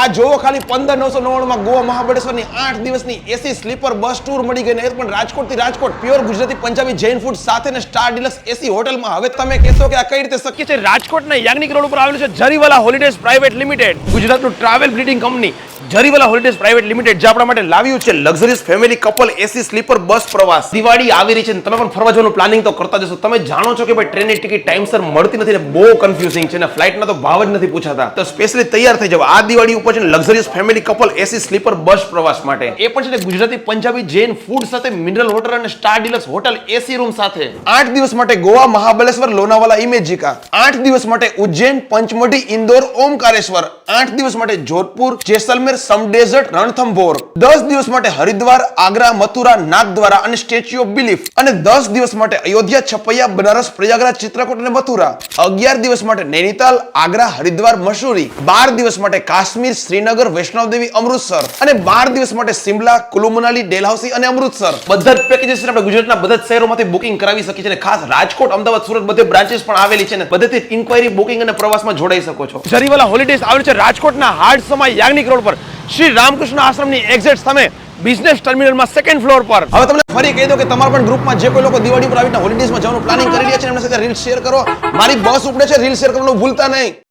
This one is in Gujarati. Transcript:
આ જોવો ખાલી 15,999 માં ગોવા મહાબળેશ્વરની 8 દિવસની એસી સ્લીપર બસ ટૂર મળી ગઈ ને એ પણ રાજકોટ થી રાજકોટ પ્યોર ગુજરાતી પંજાબી જૈન ફૂડ સાથે ને સ્ટાર ડિલક્સ એસી હોટલમાં. હવે તમે કહેશો કે આ કઈ રીતે શક્ય છે? રાજકોટના યાજ્ઞિક રોડ ઉપર આવેલું છે જરીવાલા હોલિડેઝ પ્રાઇવેટ લિમિટેડ, ગુજરાતનું travel bleeding company Jariwala holidays private limited, જે આપણા માટે લાવ્યું છે luxuries family couple AC sleeper bus પ્રવાસ. દિવાળી આવી રહી છે ને તમે પણ ફરવા જવાનું પ્લાનિંગ તો કરતા જશો. તમે જાણો છો કે ભાઈ ટ્રેનની ટિકિટ ટાઈમસર મળતી નથી ને બહુ કન્ફ્યુઝિંગ છે ને ફ્લાઇટના તો ભાવ જ નથી પૂછાતા. તો સ્પેશિયલી તૈયાર થઈ જાવ આ દિવાળી ઉપર છે ને luxuries family couple AC sleeper bus પ્રવાસ માટે. એ પણ છે ને ગુજરાતી પંજાબી જૈન ફૂડ સાથે મિનરલ વોટર અને star deluxe hotel AC room સાથે. 8 દિવસ માટે ગોવા મહાબળેશ્વર લોનાવાલા ઇમેજિકા, 8 દિવસ માટે ઉજ્જૈન પંચમઢી ઇન્દોર ઓમકારેશ્વર, 8 દિવસ માટે જોધપુર જેસલમેર સમ ડેઝર્ટ રણથંભોર, 10 દિવસ માટે હરિદ્વાર આગ્રા મથુરા નાથદ્વારા અને સ્ટેચ્યુ ઓફ બિલીફ, અને 10 દિવસ માટે અયોધ્યા છપૈયા બનારસ પ્રયાગરાજ ચિત્રકૂટ અને મથુરા, 11 દિવસ માટે નૈનીતાલ આગ્રા હરિદ્વાર મસૂરી, 12 દિવસ માટે કાશ્મીર શ્રીનગર વૈષ્ણવદેવી અમૃતસર, અને 12 દિવસ માટે શિમલા કુલુ મનાલી ડેલહાઉસી અને અમૃતસર. બધા જ પેકેજીસ આપણે ગુજરાતના બધા જ શહેરોમાંથી બુકિંગ કરાવી શકીએ છીએ. ખાસ રાજકોટ અમદાવાદ સુરત બધે બ્રાન્ચીસ પણ આવેલી છે ને બધેથી ઇન્ક્વાયરી બુકિંગ અને પ્રવાસમાં જોડાઈ શકો છો. જરીવાલા હોલિડેઝ આવેલું છે રાજકોટના હાર્ડ સમા યાજ્ઞિક રોડ પર શ્રી રામકૃષ્ણ આશ્રમની એક્ઝેક્ટ સામે બિઝનેસ ટર્મિનલમાં સેકન્ડ ફ્લોર પર. હવે તમને ફરી કહી દો કે તમારા પણ ગ્રુપમાં જે કોઈ લોકો દિવાળી પર આવીને હોલિડેઝમાં જવાનું પ્લાનિંગ કરી રહ્યા છે એમના સાથે રીલ શેર કરો. મારી બસ ઉપડે છે, રીલ શેર કરવાનું ભૂલતા નહીં.